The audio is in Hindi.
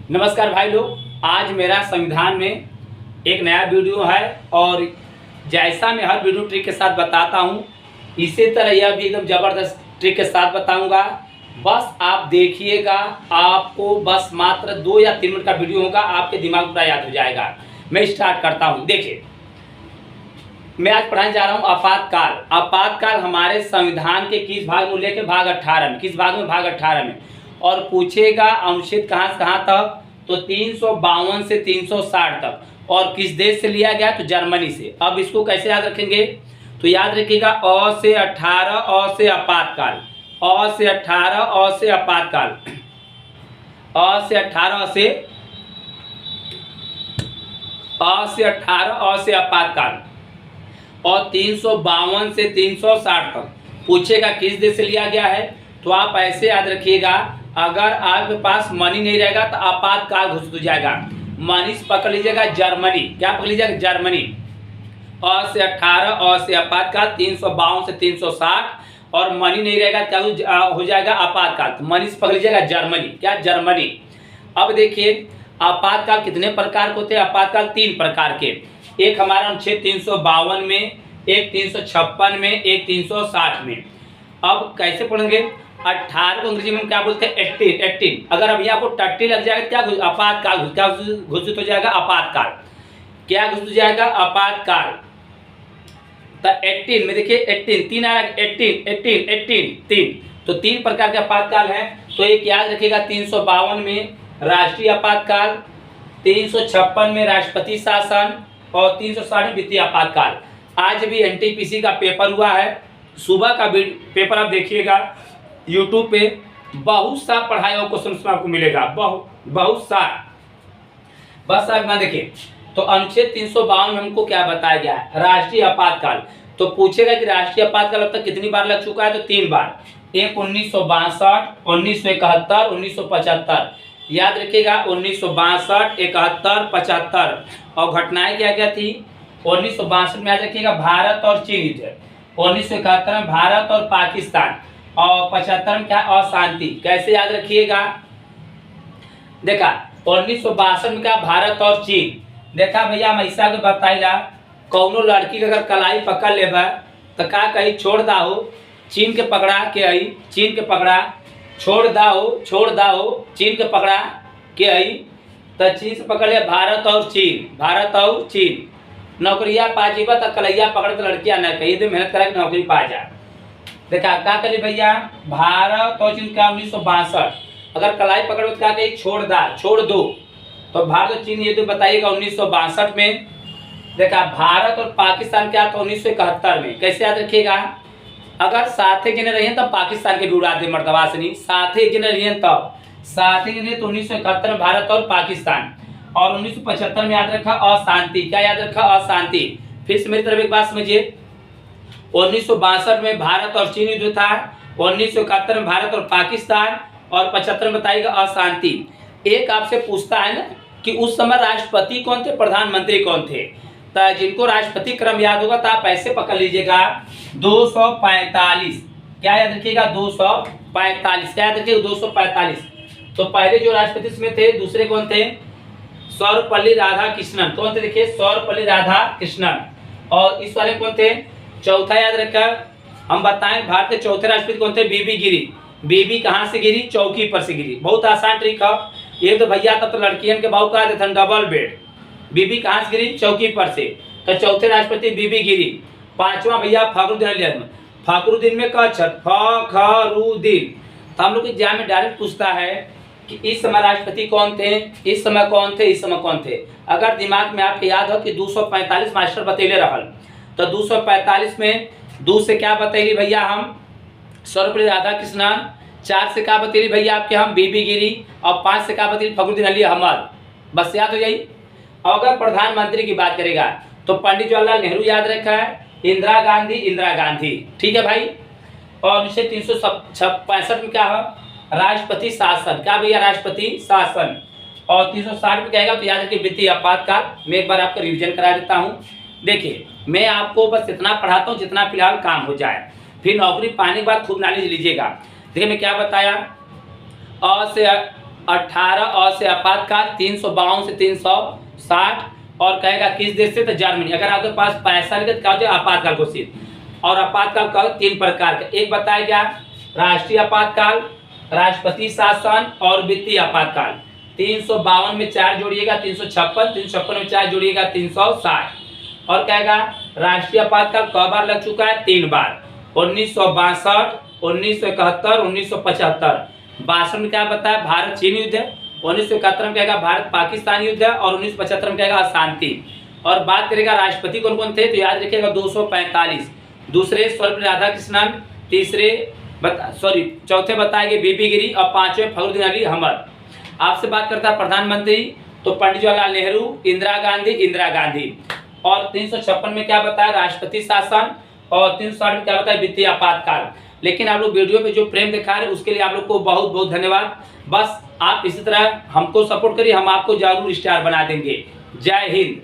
नमस्कार भाई लोग, आज मेरा संविधान में एक नया वीडियो है और जैसा मैं हर वीडियो ट्रिक के साथ बताता हूँ इसी तरह यह भी एकदम ज़बरदस्त ट्रिक के साथ बताऊँगा। बस आप देखिएगा, आपको बस मात्र 2 या 3 मिनट का वीडियो होगा, आपके दिमाग में पूरा याद हो जाएगा। मैं स्टार्ट करता हूँ। देखिए, मैं आज पढ़ाने जा रहा हूँ आपातकाल। आपातकाल हमारे संविधान के किस भाग में लेके भाग 18 में, किस भाग में, भाग 18 में। और पूछेगा अनुच्छेद कहाँ से कहाँ तक, तो 352 से 360 तक। और किस देश से लिया गया, तो जर्मनी से। अब इसको कैसे याद रखेंगे, तो याद रखिएगा अ से 18, अ से आपातकाल, अ से 18, अ से आपातकाल, अ से 18, अ से 18, अ से आपातकाल। और 352 से 360 तक पूछेगा किस देश से लिया गया है, तो आप ऐसे याद रखिएगा, अगर आपके पास मनी नहीं रहेगा तो आपातकाल घोषित हो जाएगा। मनी से पकड़ लीजिएगा जर्मनी, क्या पकड़ लीजिएगा, जर्मनी। अ से 18, अ से आपातकाल, 352 से 360। और मनी नहीं रहेगा क्या हो जाएगा, आपातकाल। तो मनी से पकड़ लीजिएगा जर्मनी, क्या, जर्मनी। अब देखिए आपातकाल कितने प्रकार के होते हैं, आपातकाल 3 प्रकार के। एक हमारा अनुच्छेद 352 में, एक 356 में, एक 360 में। अब कैसे पढ़ेंगे, 18 को अंग्रेजी में क्या बोलते हैं, 18। अगर अभी आपको 30 लग जाएगा क्या, आपातकाल क्या घोषित हो जाएगा, आपातकाल। क्या घोषित हो जाएगा, आपातकाल। तो 18 में देखिए 18 3 आ रहा है, 18 3। तो 3 प्रकार के आपातकाल है। तो एक याद रखिएगा, 352 में राष्ट्रीय आपातकाल, 356 में राष्ट्रपति शासन और 360 में वित्तीय आपातकाल। आज भी एनटीपीसी का पेपर हुआ है, सुबह का पेपर आप देखिएगा यूट्यूब पे, बहुत सा पढ़ाई और क्वेश्चन आपको मिलेगा, बहुत सा। बस आप ना देखिए, तो अनुच्छेद 352 में हमको क्या बताया गया है, राष्ट्रीय आपातकाल। तो पूछेगा कि राष्ट्रीय आपातकाल अब तक कितनी बार लग चुका है, तो 3 बार। एक 1962, 1971, 1975। याद रखिएगा 1962, 71, 75। और घटनाएं क्या क्या थी, 1962 में याद रखिएगा भारत और चीन युद्ध, 1971 में भारत और पाकिस्तान, और 75 में क्या, अशांति। कैसे याद रखिएगा, देखा 1962 में क्या, भारत और चीन। देखा भैया, हम ऐसा के बताइला, कौनो लड़की के अगर कलाई पकड़ लेबा तो का कही, छोड़ दाहो, चीन के पकड़ा के आई, चीन के पकड़ा, छोड़ दाहो, चीन के पकड़ा के आई। तो चीन से पकड़ लिया भारत और चीन, भारत और चीन। नौकरिया पा जीबा तो कलैया पकड़ तो लड़कियां न कही, तो मेहनत करा नौकरी पा जा। देखा क्या करी भैया, भारत और चीन का 1962। अगर कलाई पकड़ो तो क्या कही, छोड़ दो। तो भारत और चीन ये तो बताइएगा 1962 में। देखा भारत और पाकिस्तान क्या था, 1971 में। कैसे याद रखिएगा, अगर साथ जने रहिए तब पाकिस्तान के भी उड़ा दे मर्दवा से, नहीं साथ जने रहिए तब, साथ जने। तो 1971 में भारत और पाकिस्तान। और 1975 में याद रखा अशांति, क्या याद रखा, अशांति। फिर से मेरी तरफ एक बात समझिए, 1962 में भारत और चीन युद्ध था, 1971 में भारत और पाकिस्तान, और 75 में बताइएगा अशांति। एक आपसे पूछता है ना कि उस समय राष्ट्रपति कौन थे, प्रधानमंत्री कौन थे। तो जिनको राष्ट्रपति क्रम याद होगा तो आप ऐसे पकड़ लीजिएगा, 245। क्या याद रखिएगा, 245। क्या याद रखिएगा, 245। तो पहले जो राष्ट्रपति में थे, दूसरे कौन थे, सर्वपल्ली राधाकृष्णन। कौन थे, देखिए सर्वपल्ली राधाकृष्णन। और इस वाले कौन थे, चौथा याद रखा, हम बताएं भारत के चौथे राष्ट्रपति कौन थे, बीबी गिरी। बीबी कहाँ से गिरी, चौकी पर से गिरी। बहुत आसान ट्रिक है ये तो भैया, तब तो लड़कियन के भाव कहा थे डबल बेड। बीबी कहाँ से गिरी, चौकी पर से। तो चौथे राष्ट्रपति बीबी गिरी। पांचवा भैया फखरुद्दीन, फखरुद्दीन में का अक्षर, फखरुद्दीन। तो हम लोग एग्जाम में डायरेक्ट पूछता है कि इस समय राष्ट्रपति कौन थे, इस समय कौन थे, इस समय कौन थे। अगर दिमाग में आपके याद हो कि 245 मास्टर बतैले रहल, तो 245 में 2 से क्या बतैली भैया हम, सर्वपल्ली राधाकृष्णन। 4 से क्या बतैली भैया आपके हम, बीबी गिरी। और 5 से क्या बतैली, फखरुद्दीन अली अहमद। बस याद हो जाई। अगर प्रधानमंत्री की बात करेगा तो पंडित जवाहरलाल नेहरू याद रखा है, इंदिरा गांधी। ठीक है भाई। और अनुच्छेद 365 में क्या है, राष्ट्रपति शासन। क्या भैया, राष्ट्रपति शासन। और 360 में कहेगा तो याद रखिए वित्तीय आपातकाल। मैं एक बार आपको रिवीजन करा देता हूँ। देखिए मैं आपको बस इतना पढ़ाता हूँ जितना फिलहाल काम हो जाए, फिर नौकरी पाने के बाद खूब नॉलेज लीजिएगा। देखिए मैं क्या बताया, अ से 18 अ से आपातकाल, 352 से 360 और कहेगा किस देश से, तो जर्मनी। अगर आपके पास पैसा लगे तो क्या हो जाए आपातकाल घोषित। और आपातकाल का 3 प्रकार का, एक बताया गया राष्ट्रीय आपातकाल, राष्ट्रपति शासन और वित्तीय आपातकाल। 352 में 4 जोड़िएगा 356, 356 में 4 जोड़िएगा 360। और कहेगा राष्ट्रीय आपातकाल कई बार लग चुका है, 3 बार, 1962, 1971, 1975। 62 में क्या बताया भारत चीन युद्ध है, 1971 में कहेगा भारत पाकिस्तान युद्ध है और 1975 में कहेगा अशांति। और बात करेगा राष्ट्रपति कौन कौन थे, तो याद रखिएगा 245। दूसरे सर्वपल्ली राधाकृष्णन, चौथे बताए गए बीपी गिरी और 5वें फखरुद्दीन अली अहमद। आपसे बात करता है प्रधानमंत्री, तो पंडित जवाहरलाल नेहरू, इंदिरा गांधी। और 356 में क्या बताया राष्ट्रपति शासन और 360 में क्या बताया वित्तीय आपातकाल। लेकिन आप लोग वीडियो पे जो प्रेम दिखा रहे हैं उसके लिए आप लोग को बहुत बहुत धन्यवाद। बस आप इसी तरह हमको सपोर्ट करिए, हम आपको जरूर स्टार बना देंगे। जय हिंद।